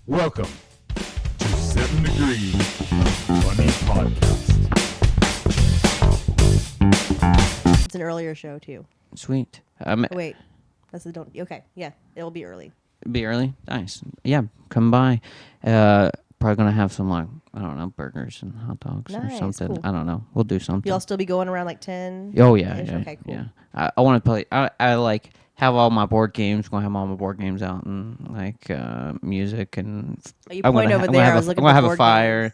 Welcome to 7 Degrees Funny Podcast. It's an earlier show too. Sweet. Wait, that's the don't. Okay, yeah, it'll be early. Be early. Nice. Yeah, come by. Probably gonna have some I don't know, burgers and hot dogs or Nice, something. cool. I don't know. We'll do something. You'll still be going around like 10? Oh yeah, -ish? yeah. Okay, cool. Yeah. I want to play. I like have all my board games. Gonna have all my board games out and music and. Oh, you I'm point gonna over I'm there. gonna I have was a, looking I'm gonna for have a board fire. games.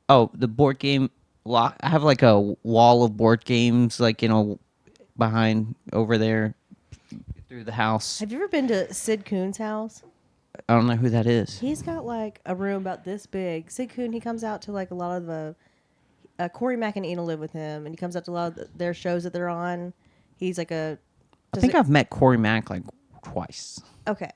Oh, the board game lock. I have like a wall of board games, behind over there through the house. Have you ever been to Sid Coon's house? I don't know who that is. He's got like a room about this big. Sid Coon, he comes out to like a lot of the. Corey Mack and Ina live with him, and he comes out to a lot of their shows that they're on. He's like a. I think I've met Corey Mack twice. Okay.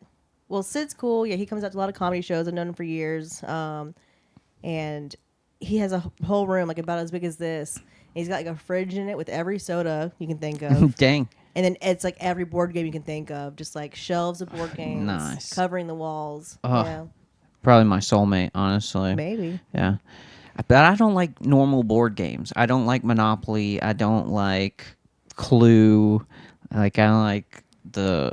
Well, Sid's cool. Yeah, he comes out to a lot of comedy shows. I've known him for years. And he has a whole room like about as big as this. And he's got like a fridge in it with every soda you can think of. Dang. And then it's like every board game you can think of. Just like shelves of board games. Nice. Covering the walls. Oh. Yeah. Probably my soulmate, honestly. Maybe. Yeah. But I don't like normal board games. I don't like Monopoly. I don't like Clue. I like the...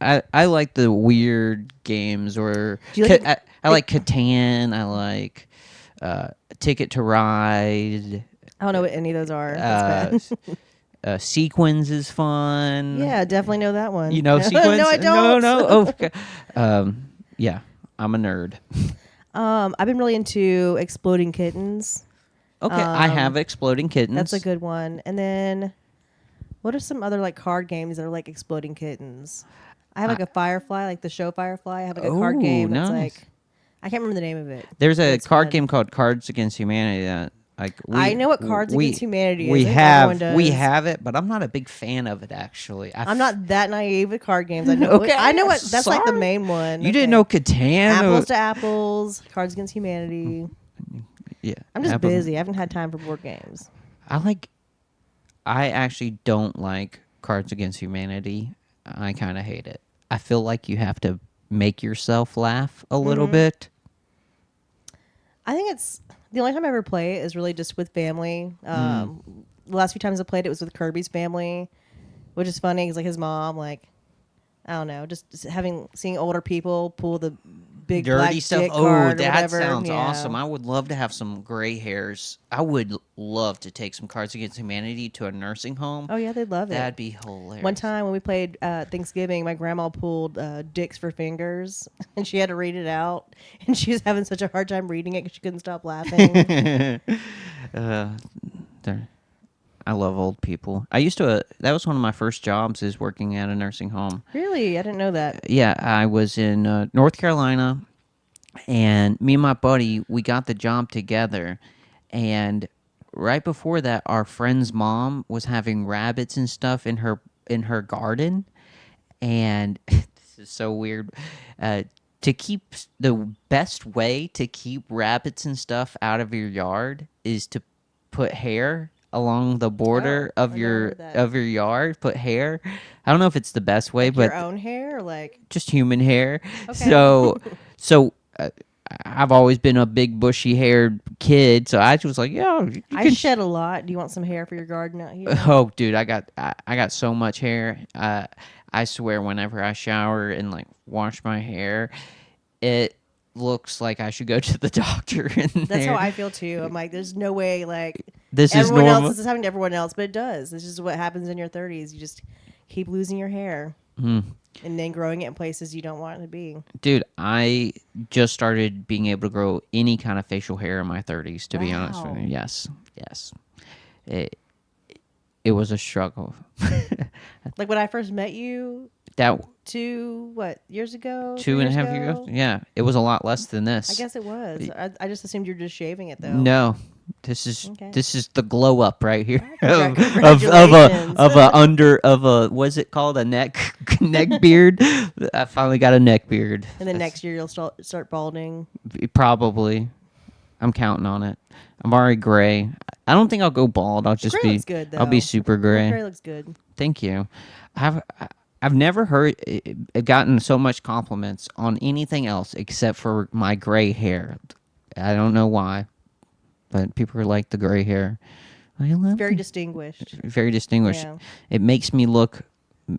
I like the weird games, or Do you like I like Catan. I like Ticket to Ride. I don't know what any of those are. That's bad. Sequins is fun. Yeah, definitely know that one. You know Sequins? No, I don't. No. Oh, okay. Yeah, I'm a nerd. I've been really into Exploding Kittens. Okay, I have Exploding Kittens. That's a good one. And then, what are some other like card games that are like Exploding Kittens? I have like a Firefly, like the show Firefly. I have like a card game that's nice. like, I can't remember the name of it. There's a It's card fun. game called Cards Against Humanity that I know what Cards Against Humanity is. We I think everyone does. have it, but I'm not a big fan of it actually. I'm not that naive with card games. I know. Okay, I know what. That's like the sorry. main one. You didn't know Catan? Apples to Apples, Cards Against Humanity. Yeah, I'm just Apples- busy. I haven't had time for board games. I actually don't like Cards Against Humanity. I kind of hate it. I feel like you have to make yourself laugh a little bit. I think it's the only time I ever play it is really just with family. The last few times I played it was with Kirby's family, which is funny because like his mom, like I don't know, just seeing older people pull the big Dirty black stuff. dick Oh, card or that whatever. sounds Yeah. awesome. I would love to have some gray hairs. I would love to take some Cards Against Humanity to a nursing home. Oh yeah, they'd love it. That'd be hilarious. One time when we played Thanksgiving, my grandma pulled Dicks for Fingers, and she had to read it out, and she was having such a hard time reading it because she couldn't stop laughing. I love old people. I used to. That was one of my first jobs, is working at a nursing home. Really? I didn't know that. Yeah, I was in North Carolina, and me and my buddy, we got the job together, and right before that, our friend's mom was having rabbits and stuff in her garden, and this is so weird. The best way to keep rabbits and stuff out of your yard is to put hair along the border Oh, of I your never heard that. of your yard. Put hair. I don't know if it's the best way, Like but your own hair, or like just human hair. Okay. So I've always been a big bushy haired kid, so I was like, yeah, you I can shed a lot. Do you want some hair for your garden out here? Oh, dude, I got so much hair. I swear, whenever I shower and wash my hair, it looks like I should go to the doctor. That's how I feel too. I'm like, there's no way This is everyone normal. else is happening to everyone else, but it does. This is what happens in your 30s. You just keep losing your hair and then growing it in places you don't want it to be. Dude, I just started being able to grow any kind of facial hair in my 30s, to be honest with Wow. you. Yes. It was a struggle. Like when I first met you That 2 years ago? 2.5 years ago? Yeah, it was a lot less than this. I guess it was. I just assumed you were just shaving it though. No, this is Okay. this is the glow up right here Congratulations. of a what's it called, a neck beard. I finally got a neck beard. And then next year you'll start balding. Probably, I'm counting on it. I'm already gray. I don't think I'll go bald. I'll just Gray be. looks good, I'll be though. super gray. Gray looks good. Thank you. I've never gotten so much compliments on anything else except for my gray hair. I don't know why, but people are like the gray hair. I love Very it. distinguished. Very distinguished. Yeah. It makes me look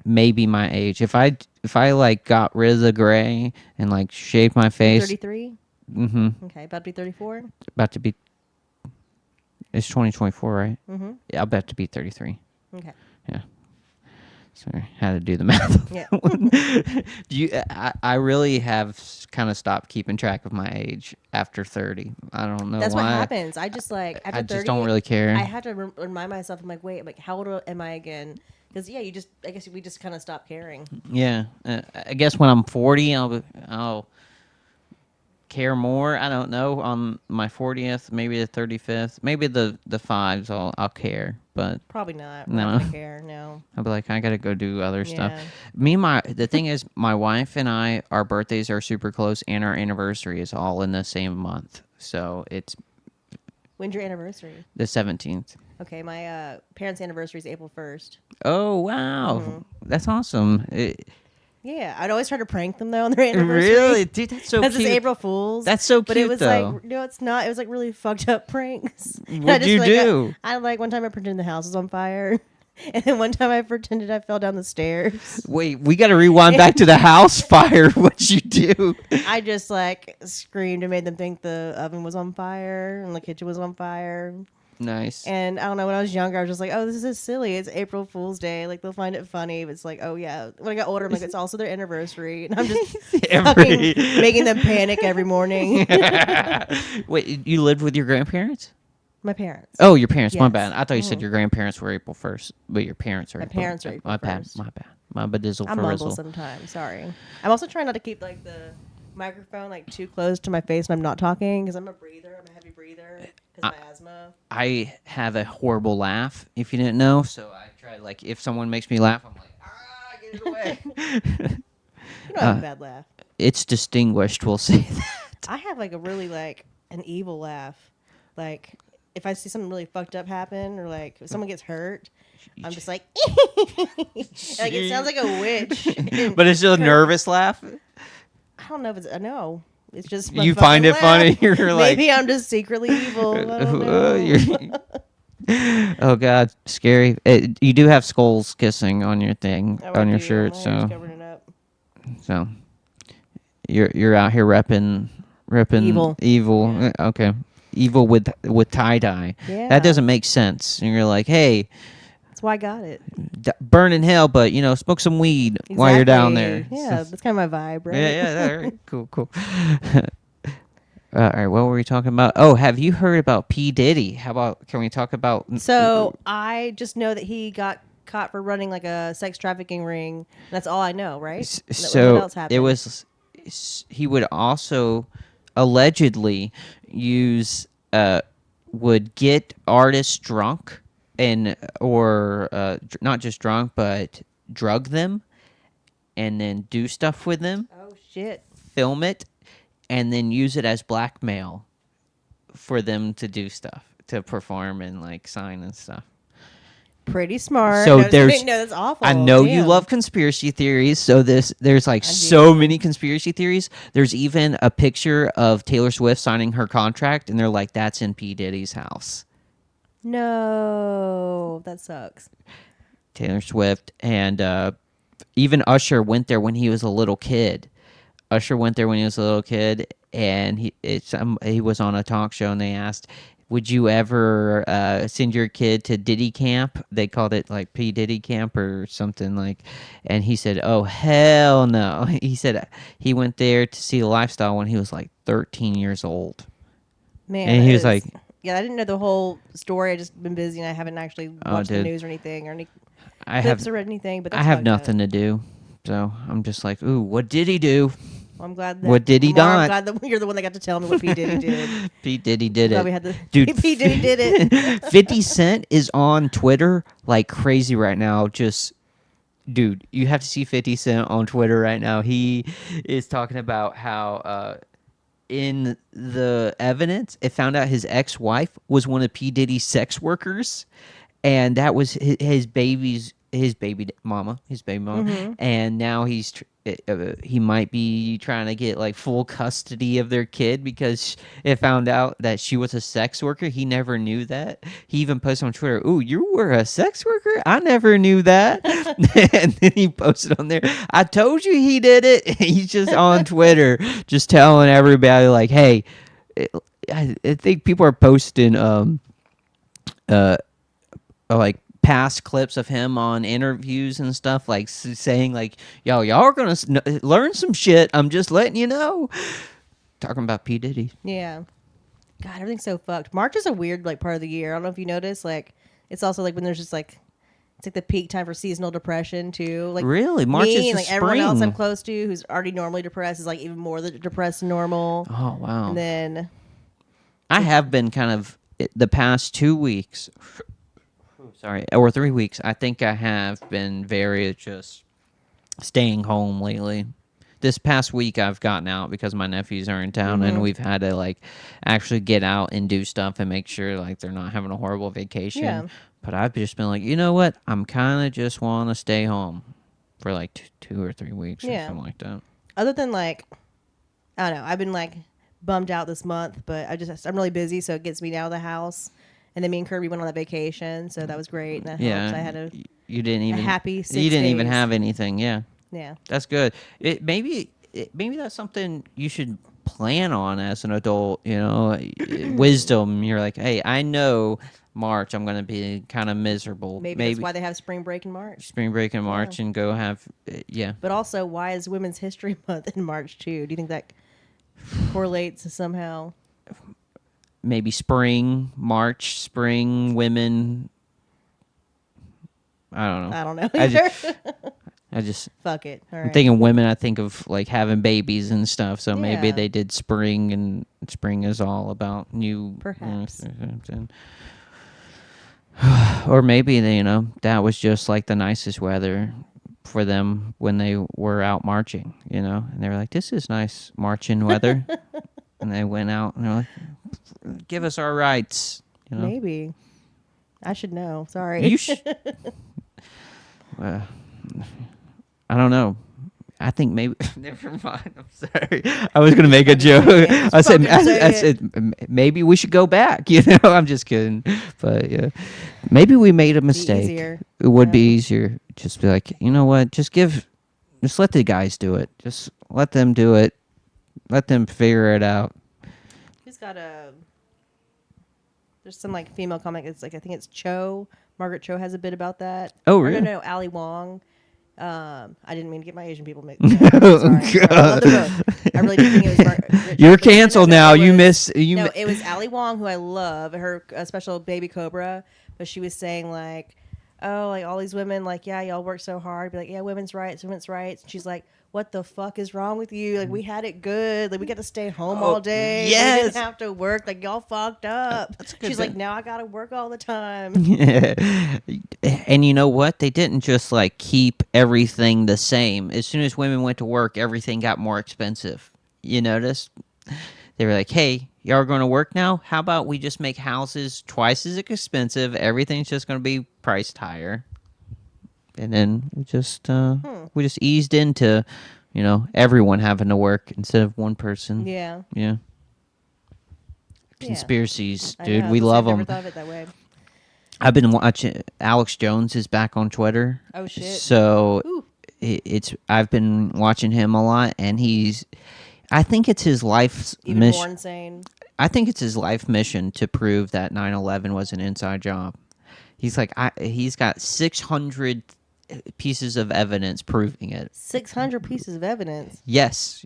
maybe my age. If I like got rid of the gray and like shaved my face, 33? mm-hmm, Okay, about to be 34? about to be. It's 2024, right? Mm-hmm. Yeah, I'll bet to be 33. Okay. Yeah. Sorry, had to do the math. Yeah. Do you? I really have kind of stopped keeping track of my age after 30. I don't know That's why. what happens. I just like after I 30, just don't really care. I had to remind myself. I'm like, wait, how old am I again? Because yeah, I guess we just kind of stop caring. Yeah, I guess when I'm 40, I'll care more. I don't know, on my 40th, maybe the 35th, maybe the fives. I'll care, but Probably not. We're no. not gonna care. No. I'll be like, I gotta go do other stuff. Yeah. The thing is, my wife and I, our birthdays are super close, and our anniversary is all in the same month. So it's When's your anniversary? the 17th. Okay, my parents' anniversary is April 1st. Oh wow, Mm-hmm. that's awesome! Yeah, I'd always try to prank them though on their anniversary. Really, dude, that's so Because cute. it's April Fool's. That's so But it cute, was though. like, no, it's not. It was like really fucked up pranks. And What'd you do? I like one time I pretended the house was on fire. And then one time I pretended I fell down the stairs. Wait, we got to rewind back to the house fire. What'd you do? I just like screamed and made them think the oven was on fire and the kitchen was on fire. Nice. And I don't know, when I was younger, I was just like, oh, this is silly. It's April Fool's Day. Like, they'll find it funny. But it's like, oh, yeah. When I got older, I'm like, it's also their anniversary. And I'm just fucking making them panic every morning. Wait, you lived with your grandparents? My parents. Oh, your parents. My Yes. bad. I thought you said your grandparents were April 1st, but your parents are My April. parents are April My bad. 1st. My bad. My badizzle I for mumble rizzle. sometimes. Sorry. I'm also trying not to keep, like, the microphone, like, too close to my face when I'm not talking because I'm a breather. I'm a heavy breather because of my asthma. I have a horrible laugh, if you didn't know. So I try, like, if someone makes me laugh, I'm like, get it away. You don't have a bad laugh. It's distinguished, we'll say that. I have, like, a really, like, an evil laugh. Like, if I see something really fucked up happen or, like, if someone gets hurt, I'm just like, like, it sounds like a witch. But it's just a nervous laugh. I don't know if it's, no. It's just You find it funny. You're like, maybe I'm just secretly evil. I don't know. oh God, scary. You do have skulls kissing on your thing, Oh, I on your do. shirt, My hair's so covering it up. so you're out here repping Evil. Yeah. Okay, evil with tie dye. Yeah. That doesn't make sense. And you're like, hey, That's why I got it. burn in hell, but smoke some weed while you're down there. Exactly. Yeah, that's kind of my vibe, right? Yeah. All right. Cool. All right, what were we talking about? Oh, have you heard about P. Diddy? Can we talk about... So I just know that he got caught for running like a sex trafficking ring. That's all I know, right? So what else happened? he would also allegedly would get artists drunk or not just drunk, but drug them and then do stuff with them, Oh shit. film it, and then use it as blackmail for them to do stuff, to perform and like sign and stuff. Pretty smart. So no, there's, no, that's awful. I know you Damn. love conspiracy theories, so there's like I do. so many conspiracy theories. There's even a picture of Taylor Swift signing her contract, and they're like, that's in P. Diddy's house. No, that sucks. Taylor Swift and even Usher went there when he was a little kid. And he was on a talk show, and they asked, would you ever send your kid to Diddy camp? They called it like P. Diddy camp or something like. And he said, oh, hell no. He said he went there to see the lifestyle when he was like 13 years old. Man, And that he was is- like, yeah, I didn't know the whole story. I just been busy and I haven't actually watched the dude. news or anything or any I clips have, or read anything. But that's I have fucked up. nothing to do. So I'm just like, ooh, what did he do? Well, I'm glad that. What did he Lamar, not? I'm glad that you're the one that got to tell me what P Diddy did. P. Diddy did Glad it. we had the Dude, P Diddy did it. 50 Cent is on Twitter like crazy right now. Dude, you have to see 50 Cent on Twitter right now. He is talking about how in the evidence, it found out his ex-wife was one of P. Diddy's sex workers, and that was his baby's his baby mama, and now he might be trying to get like full custody of their kid because it found out that she was a sex worker. He never knew that. He even posted on Twitter, "Ooh, you were a sex worker? I never knew that." And then he posted on there, "I told you he did it." He's just on Twitter, just telling everybody like, "Hey." I think people are posting like past clips of him on interviews and stuff, like saying like, "Yo, y'all are gonna learn some shit. I'm just letting you know." Talking about P Diddy. Yeah. God, everything's so fucked. March is a weird like part of the year. I don't know if you noticed. Like, it's also like when there's just like it's like the peak time for seasonal depression too. Like Really, March me is and the like everyone else I'm spring. close to who's already normally depressed is like even more depressed than normal. Oh wow. And then I have been kind of the past 2 weeks. Sorry, or 3 weeks. I think I have been very just staying home lately. This past week I've gotten out because my nephews are in town and we've had to like actually get out and do stuff and make sure like they're not having a horrible vacation. Yeah. But I've just been like, you know what? I'm kind of just want to stay home for like 2 or 3 weeks or Yeah. something like that. other than like I don't know, I've been like bummed out this month, but I'm really busy, so it gets me out of the house. And then me and Kirby went on a vacation, so that was great. And that helped. I had You didn't even happy 6 you didn't even days. have anything. Yeah. Yeah. That's good. Maybe that's something you should plan on as an adult. You know, wisdom. You're like, hey, I know March I'm going to be kind of miserable. Maybe that's why they have spring break in March. spring break in March and go have yeah. But also, why is Women's History Month in March too? Do you think that correlates somehow? Maybe spring women. I don't know. I don't know. I Either. I just Fuck it. All I'm right. thinking women. I think of like having babies and stuff. So maybe Yeah. they did spring, and spring is all about new. Perhaps. Or maybe they, that was just like the nicest weather for them when they were out marching. And they were like, "This is nice marching weather," and they went out and they're like, "Give us our rights." Maybe. I should know. Sorry. You I don't know. I think maybe. Never mind. I'm sorry. I was gonna make a joke. I said maybe we should go back. I'm just kidding. But yeah, maybe we made a mistake. Easier. It would be easier. Just be like, you know what? Just let the guys do it. Just let them do it. Let them figure it out. Who's got there's some like female comic. It's like I think it's Cho. Margaret Cho has a bit about that. Oh, Or really? no, Ali Wong. I didn't mean to get my Asian people mixed up. Sorry. I love them both. I really did think it was Margaret. You're canceled now. You miss. No, it was Ali Wong, who I love. Her special Baby Cobra, but she was saying like, "Oh, like all these women, like yeah, y'all work so hard. Be like, yeah, women's rights. And she's like, "What the fuck is wrong with you? Like we had it good. Like we got to stay home all day. yes. We didn't have to work. Like y'all fucked up." She's like, "Now I gotta work all the time." And you know what? They didn't just like keep everything the same. As soon as women went to work, everything got more expensive. You notice? They were like, "Hey, y'all are going to work now? How about we just make houses twice as expensive? Everything's just going to be priced higher." And then we just eased into, everyone having to work instead of one person. Yeah. Yeah. Conspiracies, I dude. know, We love I've them. never thought of it that way. I've been watching. Alex Jones is back on Twitter. Oh shit. So Ooh. I've been watching him a lot, and I think it's his life's Even mission. more insane. I think it's his life mission to prove that 9/11 was an inside job. He's like, he's got 600 pieces of evidence proving it. 600 pieces of evidence. Yes,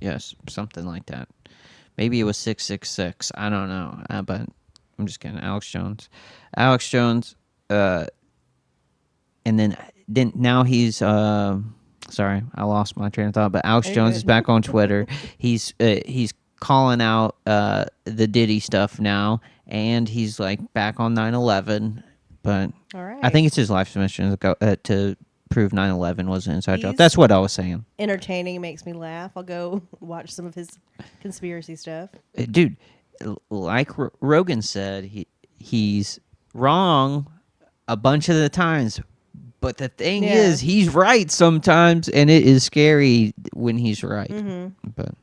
something like that. Maybe it was 666. I don't know, but I'm just kidding. Alex Jones, and then now he's sorry, I lost my train of thought. But Alex Jones is back on Twitter. He's calling out the Diddy stuff now, and he's like back on 9/11. But All right. I think it's his life's mission to go to prove 9/11 was an inside job. That's what I was saying. Entertaining, makes me laugh. I'll go watch some of his conspiracy stuff. Dude, like Rogan said, he's wrong a bunch of the times, But the thing Yeah. is, he's right sometimes, and it is scary when he's right. But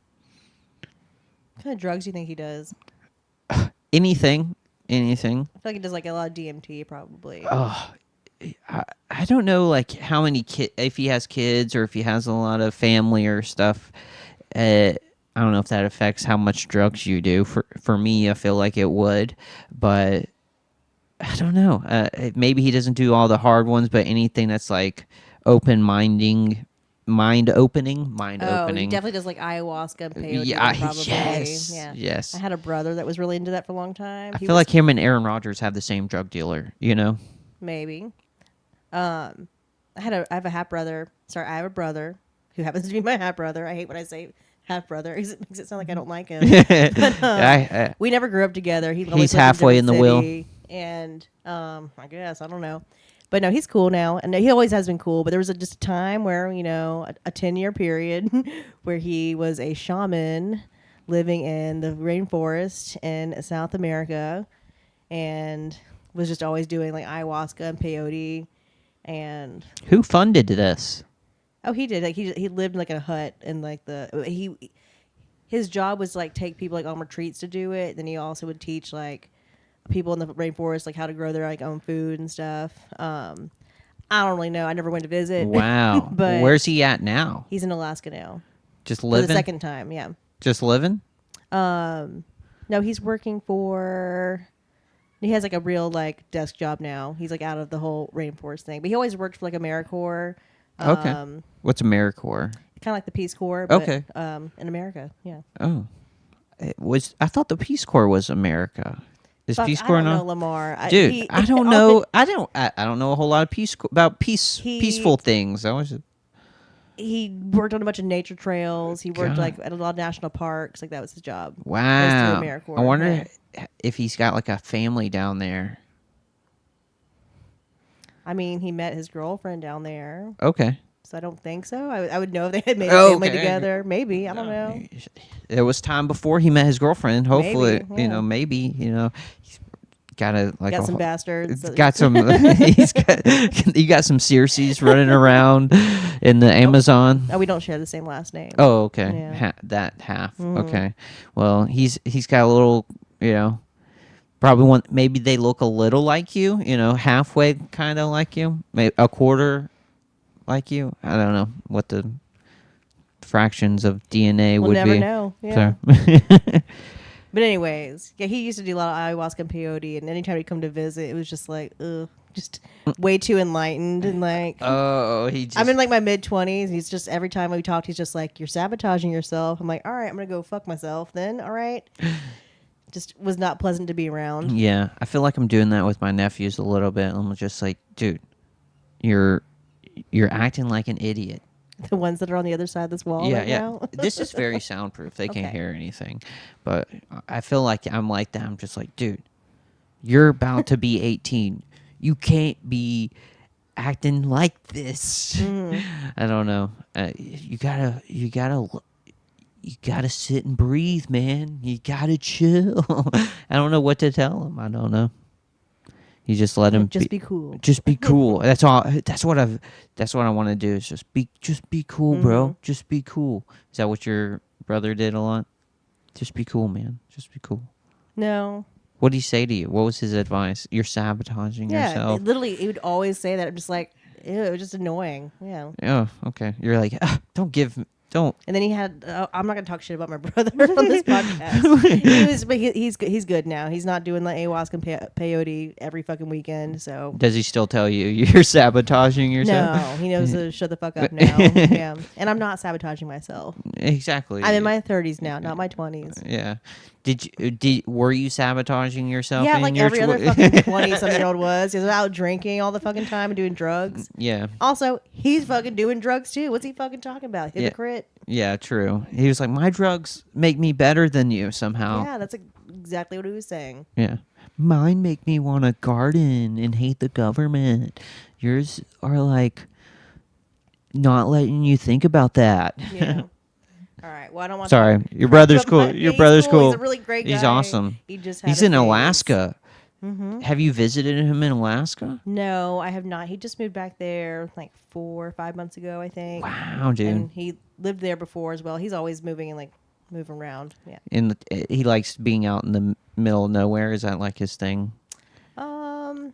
What kind of drugs do you think he does? anything. I feel like he does like a lot of DMT, probably. I don't know, like how many if he has kids or if he has a lot of family or stuff. I don't know if that affects how much drugs you do. For me, I feel like it would, but I don't know. Maybe he doesn't do all the hard ones, but anything that's like mind opening. Oh, he definitely does like ayahuasca and peyote. Yeah, then, probably. yes, Yeah. yes. I had a brother that was really into that for a long time. I feel like him and Aaron Rodgers have the same drug dealer. You know? Maybe. I have a half brother. Sorry, I have a brother who happens to be my half brother. I hate when I say half brother. It makes it sound like I don't like him. But, we never grew up together. He's halfway in the wheel. And I guess I don't know, but no, he's cool now, and he always has been cool. But there was just a time where a 10-year period where he was a shaman living in the rainforest in South America, and was just always doing like ayahuasca and peyote. And who funded this? Oh, he did. Like he lived in like a hut, and like his job was like take people like on retreats to do it. Then he also would teach like people in the rainforest like how to grow their like own food and stuff. I don't really know. I never went to visit. Wow. But where's he at now? He's in Alaska now. Just For living? the second time, yeah. Just living? No, he's working for. He has like a real like desk job now. He's like out of the whole rainforest thing, but he always worked for like AmeriCorps. Okay. What's AmeriCorps? Kind of like the Peace Corps, but Okay. In America, yeah. Oh, I thought the Peace Corps was America. Is Peace Corps I don't not? know Lamar. Dude, I don't know. I don't know a whole lot of peaceful things. He worked on a bunch of nature trails. He worked God. like at a lot of national parks. Like that was his job. Wow. Was through AmeriCorps. I wonder if he's got like a family down there. I mean, he met his girlfriend down there. Okay. So I don't think so. I would know if they had made a family Okay. together. Maybe. I don't know. It was time before he met his girlfriend. Hopefully, Maybe, yeah. Maybe, he's got got some bastards. Got some. You got some Searcy's running around in the Amazon. Oh, we don't share the same last name. Oh, okay. Yeah. That half. Okay. Well, he's got a little. Probably maybe they look a little like you. Halfway kind of like you. Maybe a quarter like you. I don't know what the fractions of DNA We'll would never be. know. Yeah. So. But anyways, yeah, he used to do a lot of ayahuasca and peyote, and anytime he'd come to visit, it was just like, ugh, just way too enlightened and like. Oh, I'm in like my mid-20s. He's just every time we talked, he's just like, "You're sabotaging yourself." I'm like, "All right, I'm gonna go fuck myself then." All right. Just was not pleasant to be around. Yeah, I feel like I'm doing that with my nephews a little bit. I'm just like, dude, you're acting like an idiot. The ones that are on the other side of this wall right now. This is very soundproof. They can't Okay. hear anything. But I feel like I'm like that. I'm just like, dude, you're about to be 18. You can't be acting like this. I don't know. You gotta sit and breathe, man. You gotta chill. I don't know what to tell him. I don't know. You just let him Just be cool. Just be cool. That's all. That's what I want to do. Is just be cool, bro. Just be cool. Is that what your brother did a lot? Just be cool, man. Just be cool. No. What did he say to you? What was his advice? You're sabotaging yourself. Literally, he would always say that. I'm just like, ew, it was just annoying. Yeah. Oh, okay. You're like, don't. And then he had. I'm not gonna talk shit about my brother on this podcast. But he's good now. He's not doing the ayahuasca and peyote every fucking weekend. So Does he still tell you you're sabotaging yourself? no, he knows to shut the fuck up now. Yeah, and I'm not sabotaging myself. Exactly. I'm in my 30s now, not my 20s. Yeah. Were you sabotaging yourself? Yeah, in like your every other fucking 20-something-year-old was. He was out drinking all the fucking time and doing drugs. Yeah. Also, he's fucking doing drugs too. What's he fucking talking about? Hypocrite. Yeah, true. He was like, my drugs make me better than you somehow. Yeah, that's exactly what he was saying. Yeah. Mine make me want to garden and hate the government. Yours are like not letting you think about that. Yeah. All right. Well, I don't want. Sorry, your brother's cool. Your brother's cool. He's a really great guy. He's awesome. He just had He's a in phase. Alaska. Mm-hmm. Have you visited him in Alaska? No, I have not. He just moved back there like 4 or 5 months ago, I think. Wow, dude. And he lived there before as well. He's always moving and like moving around. Yeah. He likes being out in the middle of nowhere. Is that like his thing? Um.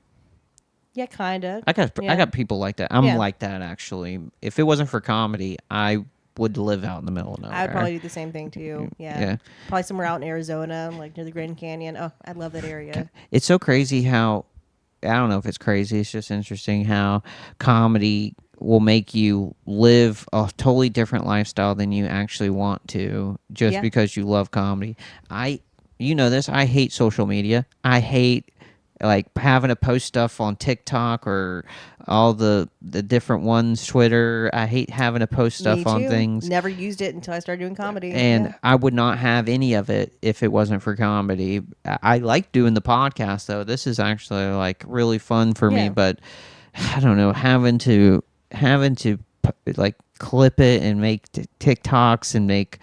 Yeah, kind of. I Yeah. got people like that. I'm Yeah. like that actually. If it wasn't for comedy, I would live out in the middle of nowhere. I would probably do the same thing too. Yeah. Yeah. Probably somewhere out in Arizona, like near the Grand Canyon. Oh, I love that area. It's so crazy how I don't know if it's crazy. It's just interesting how comedy will make you live a totally different lifestyle than you actually want to just Yeah. because you love comedy. You know this. I hate social media. I hate like having to post stuff on TikTok or all the different ones, Twitter. I hate having to post stuff Me on too. things. Never used it until I started doing comedy. And Yeah. I would not have any of it if it wasn't for comedy. I like doing the podcast though. This is actually like really fun for me, Yeah. but I don't know, having to like clip it and make TikToks and make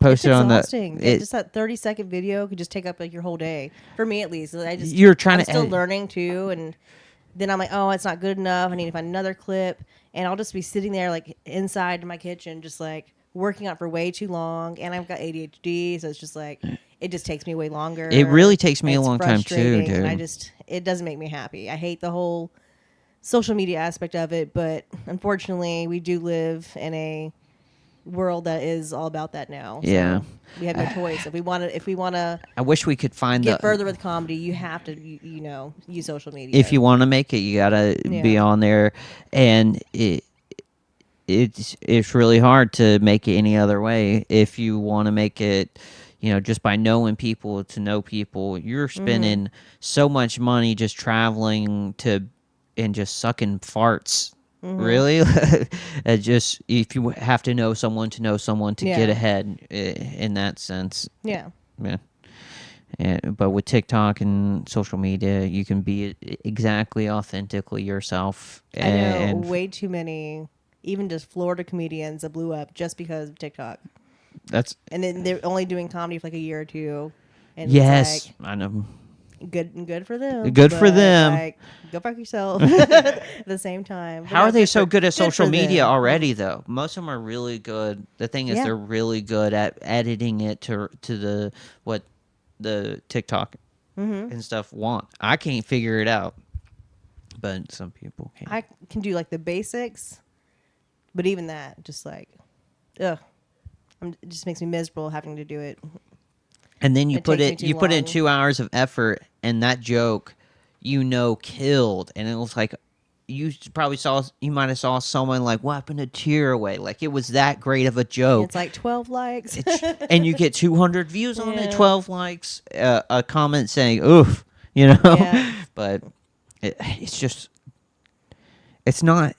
post It's it on the exhausting. Yeah, just that 30-second video could just take up like your whole day. For me, at least. You're trying I'm to still edit. learning too, and then I'm like, oh, it's not good enough. I need to find another clip, and I'll just be sitting there like inside my kitchen, just like working on it for way too long. And I've got ADHD, so it's just like it just takes me way longer. It really takes me and a it's long time too, frustrating, dude. And it doesn't make me happy. I hate the whole social media aspect of it, but unfortunately, we do live in a world that is all about that now. Yeah. So we have no choice. If we want to I wish we could find get the further with comedy, you have to use social media. if you want to make it, you gotta be Yeah. on there, and it's really hard to make it any other way. If you want to make it, just by knowing people to know people, you're spending so much money just traveling to and just sucking farts. Really, just if you have to know someone to Yeah. get ahead in that sense. Yeah. Yeah. But with TikTok and social media, you can be exactly authentically yourself. I know And way too many, even just Florida comedians that blew up just because of TikTok. that's And then they're only doing comedy for like a year or two. And yes, it's I know. like good for them. Good for but, them. Like, go fuck yourself at the same time. But How no, are they good so for- good at social for media them. already, though? Most of them are really good. The thing is, Yeah. they're really good at editing it to the TikTok and stuff want. I can't figure it out, but some people can. I can do like the basics, but even that, just like, ugh, it just makes me miserable having to do it. And then you It put takes me it too you put in long. 2 hours of effort, and that joke, killed, and it was like you might have saw someone like wiping a tear away, like it was that great of a joke. It's like 12 likes. And you get 200 views on it, Yeah. 12 likes, a comment saying "oof," you know. Yeah. But it's not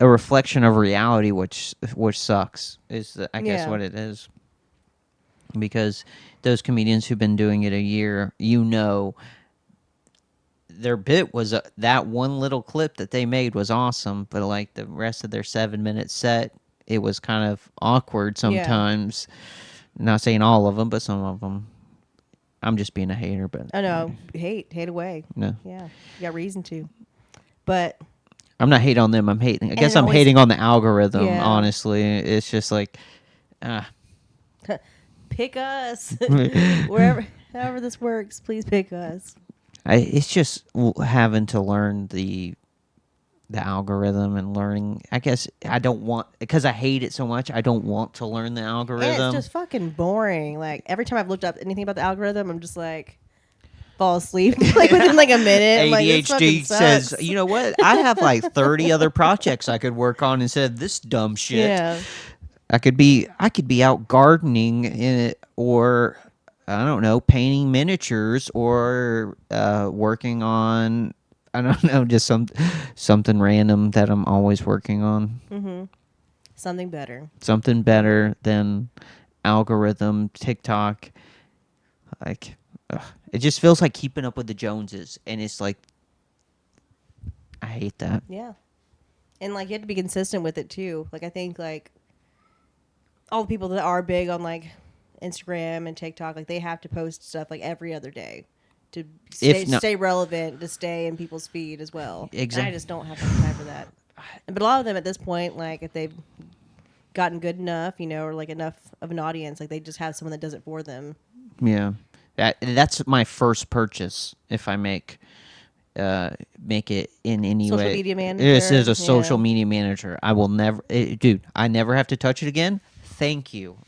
a reflection of reality, which sucks. I guess Yeah. what it is. Because those comedians who've been doing it a year, their bit was that one little clip that they made was awesome, but like the rest of their 7-minute set, it was kind of awkward sometimes. Not saying all of them, but some of them. I'm just being a hater, but I know. Hate away. no, Yeah. You got reason to. But I'm not hating on them. I'm hating. I guess it I'm always- hating on the algorithm. Yeah. Honestly, it's just like, pick us. However this works, please pick us. it's just having to learn the algorithm and learning. I guess I don't want, because I hate it so much. I don't want to learn the algorithm. And it's just fucking boring. Like every time I've looked up anything about the algorithm, I'm just like fall asleep like within like a minute. I'm like, this fucking ADHD says, sucks. you know what? I have like 30 other projects I could work on instead of this dumb shit. Yeah. I could be out gardening in it, or I don't know, painting miniatures, or working on, I don't know, just something random that I'm always working on. Something better. Something better than algorithm, TikTok. Like, it just feels like keeping up with the Joneses, and it's like, I hate that. Yeah. And like you have to be consistent with it too. Like I think like all the people that are big on like Instagram and TikTok, like they have to post stuff like every other day. to If not- stay relevant, to stay in people's feed as well. Exact- I just don't have time for that. But a lot of them at this point, like if they've gotten good enough, or like enough of an audience, like they just have someone that does it for them. Yeah, that's my first purchase if I make it in any Social way. media This is manager, a social yeah. media manager. I will never, dude. I never have to touch it again. Thank you.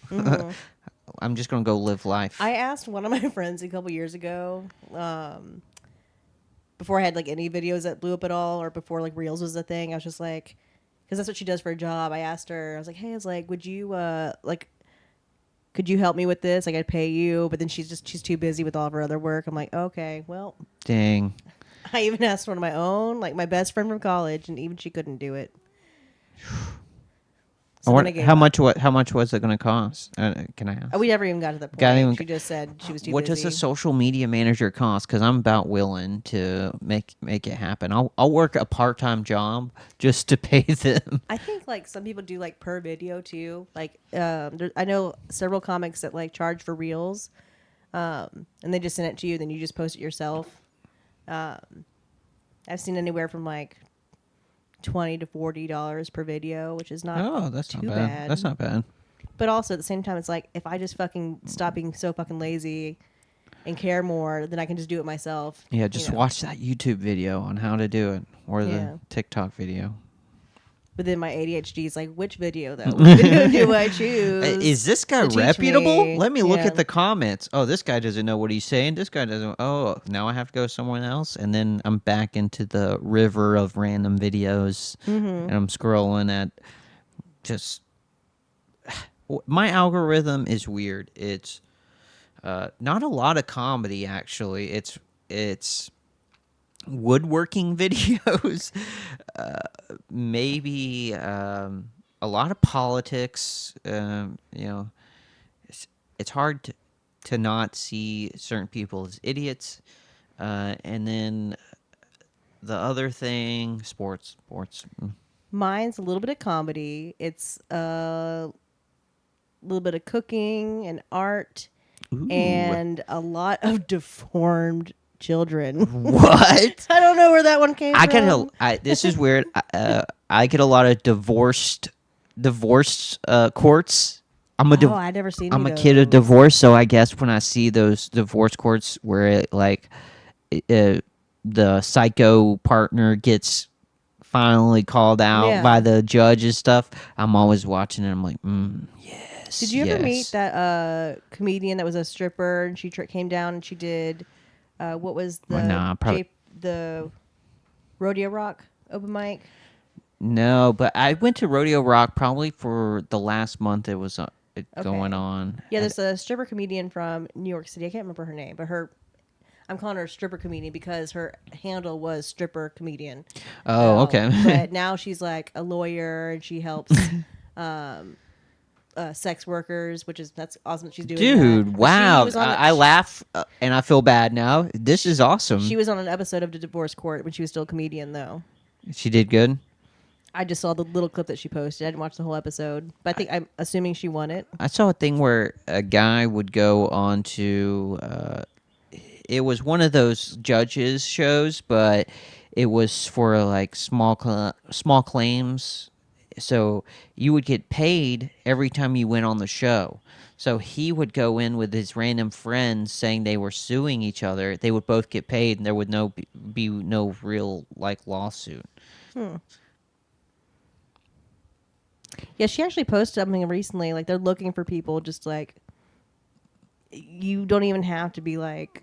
I'm just gonna go live life. I asked one of my friends a couple years ago, before I had like any videos that blew up at all, or before like Reels was a thing. I was just like, because that's what she does for a job. I asked her, I was like, hey, I was like, would you could you help me with this? Like, I'd pay you, but then she's too busy with all of her other work. I'm like, okay, well. Dang. I even asked one of my own, like my best friend from college, and even she couldn't do it. So then I gave How up. much was it going to cost? Can I ask? We never even got to that Got even- point. She just said she was too What busy. does a social media manager cost? Because I'm about willing to make it happen. I'll work a part-time job just to pay them. I think like some people do like per video too. Like I know several comics that like charge for reels, and they just send it to you. Then you just post it yourself. I've seen anywhere from like $20 to $40 per video, which is not Oh, that's too not bad. That's not bad. But also at the same time, it's like if I just fucking stop being so fucking lazy and care more, then I can just do it myself. Yeah, just watch that YouTube video on how to do it, or Yeah. the TikTok video. But then my ADHD is like, which video though? Which video do I choose? Is this guy to teach reputable? me? Let me look Yeah. at the comments. Oh, this guy doesn't know what he's saying. This guy doesn't. Oh, now I have to go somewhere else, and then I'm back into the river of random videos, and I'm scrolling at just. My algorithm is weird. It's not a lot of comedy actually. It's woodworking videos, maybe a lot of politics. It's hard to not see certain people as idiots, and then the other thing, sports. Mine's a little bit of comedy. It's a little bit of cooking and art, Ooh. and a lot of deformed children. What? I don't know where that one came I from. get this is weird. I get a lot of divorced courts. I never seen. I'm any a of kid of those. divorce, so I guess when I see those divorce courts where the psycho partner gets finally called out Yeah. by the judge and stuff, I'm always watching it. I'm like, yes. Did you ever meet yes. that comedian that was a stripper and she came down and she did what was the Well, nah, probably- the Rodeo Rock open mic? No, but I went to Rodeo Rock probably for the last month it was going on. Yeah, there's a stripper comedian from New York City. I can't remember her name, but I'm calling her a stripper comedian because her handle was stripper comedian. Oh, okay. But now she's like a lawyer and she helps sex workers, that's awesome that she's doing Dude, that. But wow. she was on I laugh and I feel bad now. This is awesome. She was on an episode of The Divorce Court when she was still a comedian, though. She did good. I just saw the little clip that she posted. I didn't watch the whole episode, but I'm assuming she won it. I saw a thing where a guy would go on to it was one of those judges shows, but it was for like small claims. So you would get paid every time you went on the show. So he would go in with his random friends saying they were suing each other. They would both get paid, and there would be no real like lawsuit. Yeah, she actually posted something recently. Like, they're looking for people just like, you don't even have to be like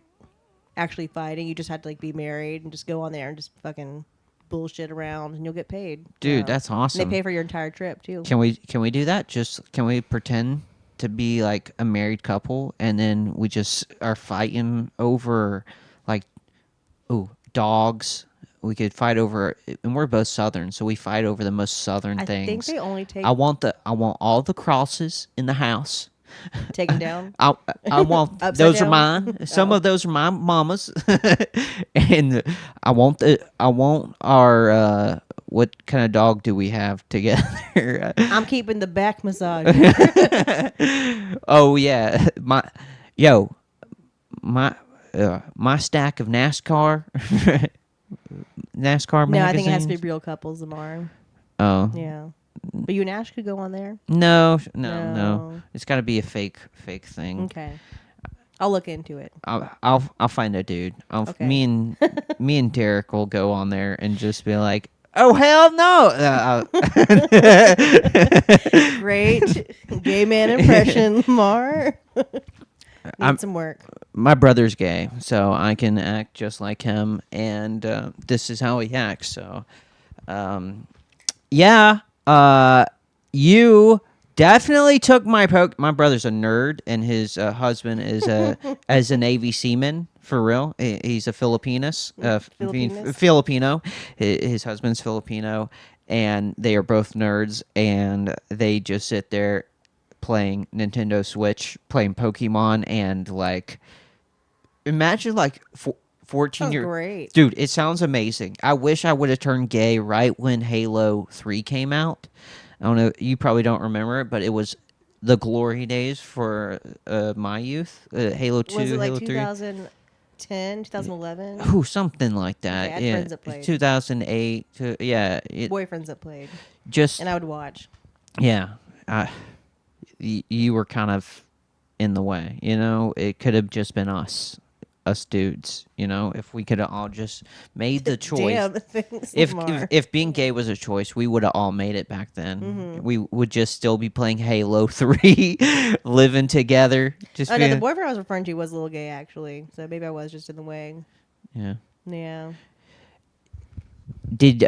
actually fighting. You just have to like be married and just go on there and just fucking bullshit around and you'll get paid. Dude, that's awesome. And they pay for your entire trip too. Can we do that? Can we pretend to be like a married couple and then we just are fighting over like dogs? We could fight over, and we're both Southern, so we fight over the most Southern I things. think they only take I want all the crosses in the house. taken down. I want Upside those down? are mine. Some Oh. of those are my mama's, and I want our what kind of dog do we have together? I'm keeping the back massage. Oh yeah, my my stack of NASCAR No, magazines. I think it has to be real couples, Lamar. Oh Yeah. But you and Ash could go on there. no. No. It's got to be a fake thing. Okay. I'll look into it. I'll find a dude. Okay. Me and Derek will go on there and just be like, oh hell no. Great gay man impression, Lamar. I'm- Need some work. My brother's gay, so I can act just like him, and this is how he acts. So, yeah, you definitely took my poke. My brother's a nerd, and his husband is as a Navy seaman for real. He's a Filipinos, Filipinos? Filipino. His husband's Filipino, and they are both nerds, and they just sit there playing Nintendo Switch, playing Pokemon, and like. Imagine like 14 Oh, year great. dude. It sounds amazing. I wish I would have turned gay right when Halo 3 came out. I don't know. You probably don't remember it, but it was the glory days for my youth. Halo 2, Was it like Halo 3. 2010, 2011? Ooh, something like that. Okay, I had yeah, friends that played. 2008. Yeah, Boyfriends that played. just And I would watch. yeah. You were kind of in the way. You know, it could have just been us dudes, you know, if we could have all just made the choice. Damn, thanks, if, Lamar. if being gay was a choice, we would have all made it back then. Mm-hmm. We would just still be playing Halo 3, living together. Just Oh, no, being, the boyfriend I was referring to was a little gay, actually. So maybe I was just in the way. yeah. Yeah. Did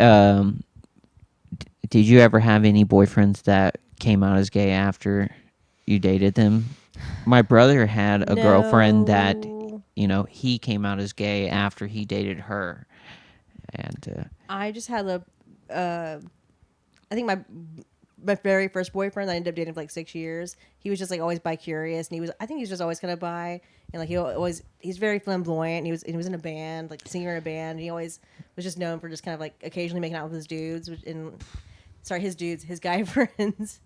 you ever have any boyfriends that came out as gay after you dated them? My brother had a girlfriend that, No. you know, he came out as gay after he dated her. And I just had I think my very first boyfriend I ended up dating for like 6 years. He was just like always bi-curious, and I think he was just always kind of bi, and like he's very flamboyant. He was in a band, like singer in a band. And he always was just known for just kind of like occasionally making out with his dudes, his guy friends,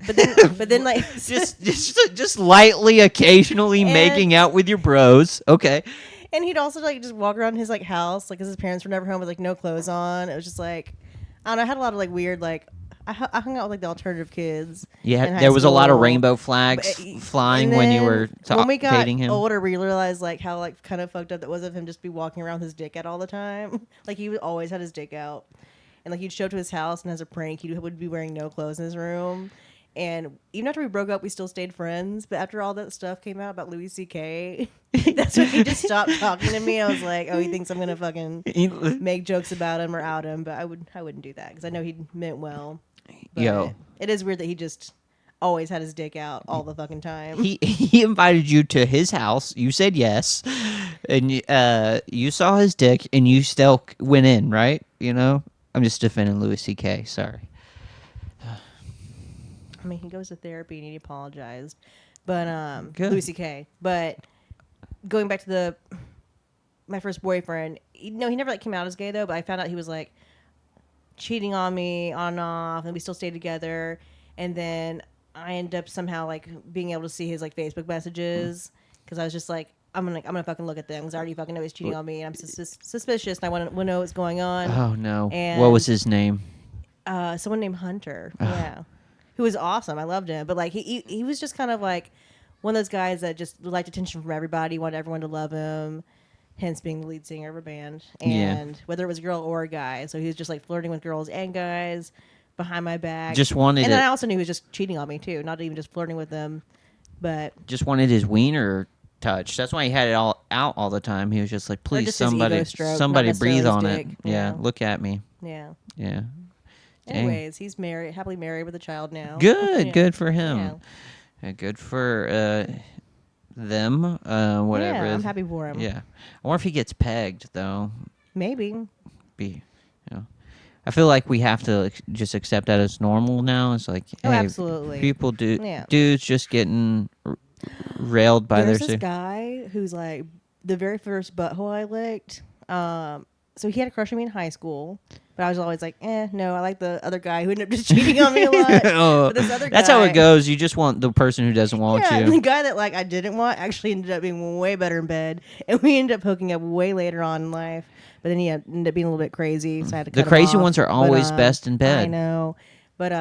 but then like just lightly, occasionally And- making out with your bros. Okay. and he'd also like just walk around his like house, like 'cause his parents were never home with like no clothes on. It was just like I don't know. I had a lot of like weird like. I hung out with like the alternative kids. Yeah, in high there was a lot of school. rainbow flags flying when you were when we got dating him. older, we realized like how like kind of fucked up that was of him just be walking around with his dick out all the time. Like he always had his dick out, and like he'd show up to his house, and as a prank, he would be wearing no clothes in his room. And even after we broke up, we still stayed friends. But after all that stuff came out about Louis C.K., that's when he just stopped talking to me. I was like, oh, he thinks I'm gonna fucking make jokes about him or out him. But I wouldn't do that because I know he meant well. But Yo. it is weird that he just always had his dick out all the fucking time. He invited you to his house. You said yes, and you saw his dick, and you still went in, right? You know, I'm just defending Louis C.K. Sorry. I mean, he goes to therapy and he apologized, but Good. Louis C.K. But going back to my first boyfriend, he never like came out as gay though. But I found out he was like cheating on me on and off, and we still stayed together. And then I ended up somehow like being able to see his like Facebook messages because I was just like, I'm gonna fucking look at them because I already fucking know he's cheating on me, and I'm suspicious, and I want to know what's going on. Oh no! And What was his name? Someone named Hunter. Yeah. Who was awesome. I loved him. But like he was just kind of like one of those guys that just liked attention from everybody, wanted everyone to love him, hence being the lead singer of a band. And whether it was a girl or a guy. So he was just like flirting with girls and guys behind my back. Just wanted And then it- I also knew he was just cheating on me too, not even just flirting with them. But Just wanted his wiener touch. That's why he had it all out all the time. He was just like, please, just his ego stroke, not somebody breathe necessarily on his it. dick. Yeah, Yeah. look at me. yeah. Yeah. Dang. Anyways, he's happily married with a child now. Good, Yeah. good for him. Yeah. Good for them. Whatever. Yeah, I'm happy for him. Yeah. I wonder if he gets pegged though. Maybe. I feel like we have to just accept that as normal now. It's like, Oh, hey, absolutely. people Yeah. dudes just getting railed by There's their. this guy who's like the very first butthole I licked. So he had a crush on me in high school, But I was always like, no, I like the other guy who ended up just cheating on me a lot. Oh, But this other that's guy, how it goes. You just want the person who doesn't want yeah, and you. the guy that like I didn't want actually ended up being way better in bed, and we ended up hooking up way later on in life. But then he ended up being a little bit crazy, so I had to cut The him crazy off. ones are But, always best in I bed. know, but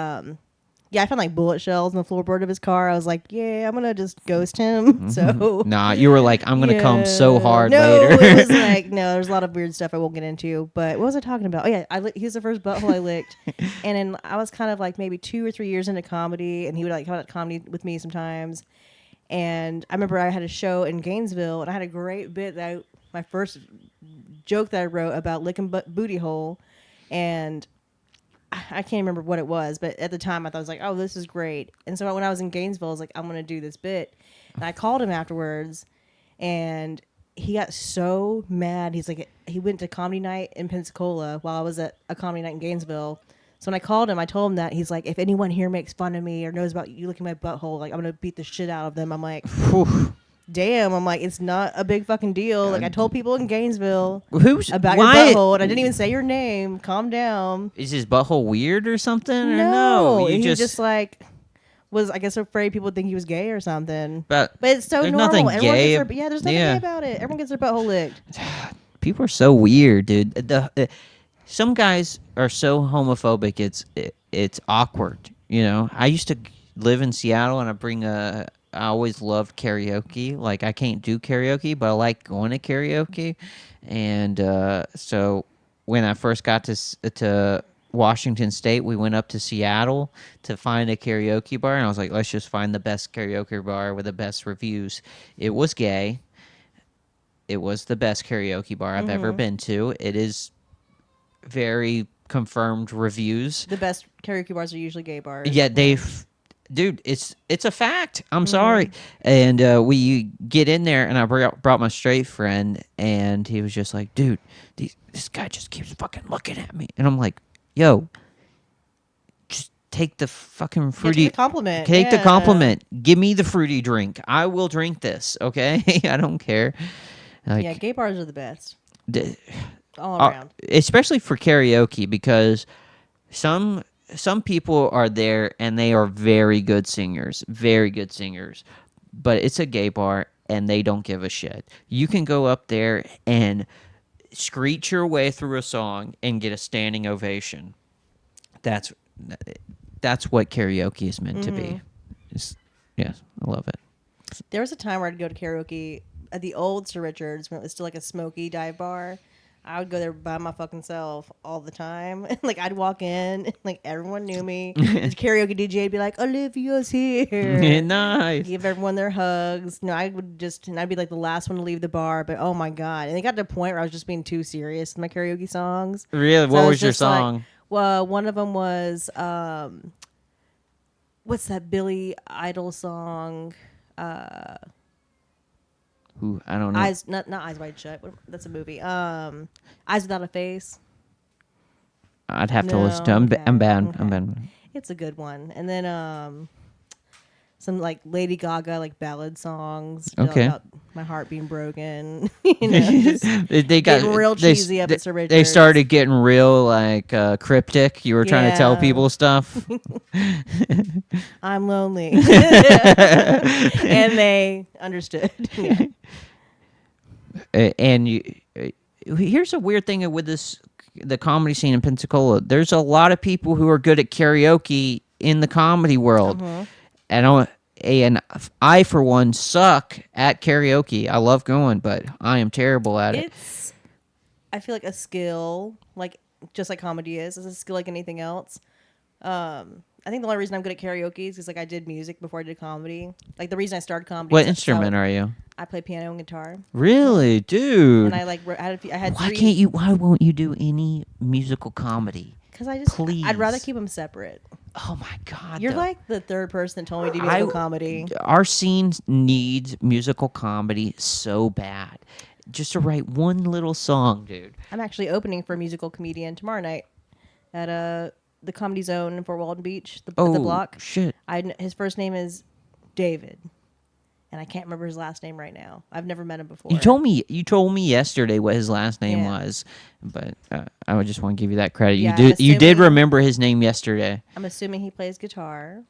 yeah, I found like bullet shells in the floorboard of his car. I was like, yeah, I'm gonna just ghost him. So Nah, you were like, I'm gonna come so hard no, later. it was like no. There's a lot of weird stuff I won't get into. But what was I talking about? Oh yeah, he was the first butthole I licked, and then I was kind of like maybe 2 or 3 years into comedy, and he would like come out to comedy with me sometimes. And I remember I had a show in Gainesville, and I had a great bit my first joke that I wrote about licking booty hole, and I can't remember what it was, but at the time I thought I was like, oh, this is great. And so when I was in Gainesville, I was like, I'm gonna do this bit, and I called him afterwards, and he got so mad. He's like, he went to comedy night in Pensacola while I was at a comedy night in Gainesville. So when I called him, I told him that. He's like, if anyone here makes fun of me or knows about you licking my butthole, like I'm gonna beat the shit out of them. I'm like, damn. I'm like, it's not a big fucking deal. Like I told people in Gainesville Who's about why your butthole, and I didn't even say your name. Calm down. is his butthole weird or something? Or No, you he just like was I guess afraid people would think he was gay or something. But it's so there's normal. nothing Everyone gay gets there's nothing gay about it. Everyone gets their butthole licked. people are so weird, dude. Some guys are so homophobic. It's awkward. You know, I used to live in Seattle, and I always loved karaoke. Like I can't do karaoke, but I like going to karaoke. And so when I first got to Washington State, we went up to Seattle to find a karaoke bar, and I was like, let's just find the best karaoke bar with the best reviews. It was gay. It was the best karaoke bar I've ever been to. It is very confirmed reviews. The best karaoke bars are usually gay bars. Yeah, dude, it's a fact. I'm sorry. And we get in there, and I brought my straight friend, and he was just like, dude, this guy just keeps fucking looking at me. And I'm like, yo, just take the fucking fruity Take the compliment. Take the Yeah. compliment. Give me the fruity drink. I will drink this, okay? I don't care. Like, Yeah, gay bars are the best. All uh, around. especially for karaoke, because some people are there and they are very good singers, but it's a gay bar and they don't give a shit. You can go up there and screech your way through a song and get a standing ovation. That's what karaoke is meant to be. Yes, I love it. There was a time where I'd go to karaoke at the old Sir Richards when it was still like a smoky dive bar. I would go there by my fucking self all the time. Like I'd walk in, and, like everyone knew me. The karaoke DJ would be like, "Olivia's here." Nice. Give everyone their hugs. No, I would and I'd be like the last one to leave the bar. But oh my god! And it got to a point where I was just being too serious with my karaoke songs. Really? So What I was your just like- song? well, one of them was what's that Billy Idol song? Who? I don't know. Eyes, not Eyes Wide Shut. That's a movie. Eyes Without a Face. I'd have to No, listen to. okay, I'm bad. okay. I'm bad. It's a good one. And then some like Lady Gaga like ballad songs. Okay. About my heart being broken. You know, just they got getting real cheesy up at Sir They Richards. started getting real like cryptic. You were trying to tell Yeah. people stuff. I'm lonely. And they understood. Yeah. And here's a weird thing with the comedy scene in Pensacola. There's a lot of people who are good at karaoke in the comedy world, and I for one suck at karaoke. I love going, but I am terrible at it. It's, I feel like a skill, like just like comedy is. It's a skill like anything else. I think the only reason I'm good at karaoke is because like I did music before I did comedy. Like the reason I started comedy. What instrument are you? I play piano and guitar. Really, dude? And I like I had Why three. can't you? Why won't you do any musical comedy? Because I just Please. I'd rather keep them separate. Oh my God! You're though. like the third person that told me to do musical comedy. Our scene needs musical comedy so bad. Just to write one little song, dude. I'm actually opening for a musical comedian tomorrow night at the Comedy Zone in Fort Walton Beach, the block. Shit. His first name is David, and I can't remember his last name right now. I've never met him before. You told me yesterday what his last name Yeah. was, but I would just want to give you that credit. Yeah, You did assuming- remember his name yesterday. I'm assuming he plays guitar.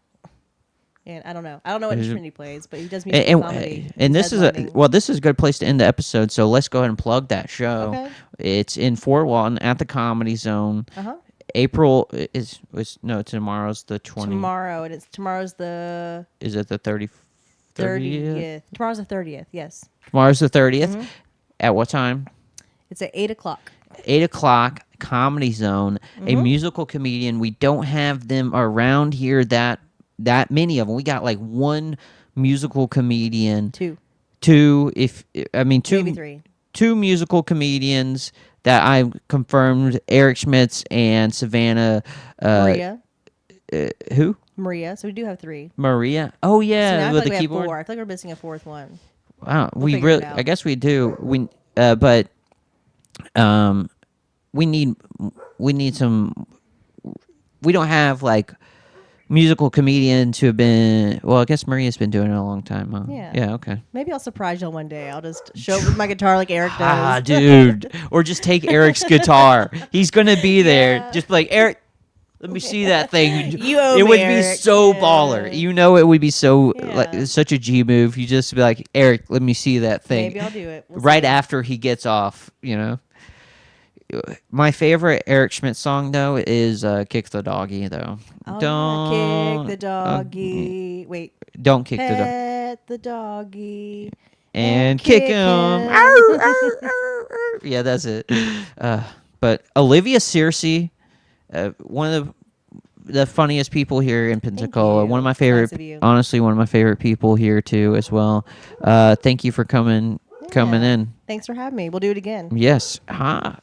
And I don't know. I don't know what Is it- instrument he plays, but he does musical comedy. And He's this is headlining. this is a good place to end the episode. So let's go ahead and plug that show. Okay. It's in Fort Walton at the Comedy Zone. Uh-huh. April is no, tomorrow's the 20th. Tomorrow's the Is it the 30th? 30th. Tomorrow's the 30th. Yes. Tomorrow's the 30th. Mm-hmm. At what time? It's at 8:00. 8:00, Comedy Zone. A Mm-hmm. musical comedian. We don't have them around here that many of them. We got like one musical comedian. Two. Two, Maybe three. two musical comedians that I confirmed: Eric Schmitz and Savannah. Maria. Who? Maria. So we do have three. Maria. Oh So now yeah, I feel with like the we keyboard. have four. I feel like we're missing a fourth one. Wow, We'll we figure it really. out. I guess we do. We need some. We don't have like musical comedians who have been. Well, I guess Maria's been doing it a long time. Huh? Yeah. Yeah. Okay. Maybe I'll surprise y'all one day. I'll just show up with my guitar like Eric does. Ah, dude. Or just take Eric's guitar. He's gonna be there. Yeah. Just be like, Eric, let me see that thing. You owe it me, would Eric. be so Yeah. baller. You know, it would be so like Yeah. such a G move. You just be like, Eric, let me see that thing. Maybe I'll do it. We'll Right see. after he gets off. You know. My favorite Eric Schmidt song though is "Kick the Doggy" though. Oh, Don't kick the doggy. Wait. Don't kick the dog Pet the doggy. and kick him. him. Arr, arr, arr, arr. Yeah, that's it. But Olivia Searcy, one of the funniest people here in Pensacola. you. One of my That's favorite, nice of you. honestly, one of my favorite people here too as well. Thank you for coming Yeah. in. Thanks for having me. We'll do it again. Yes. Ha.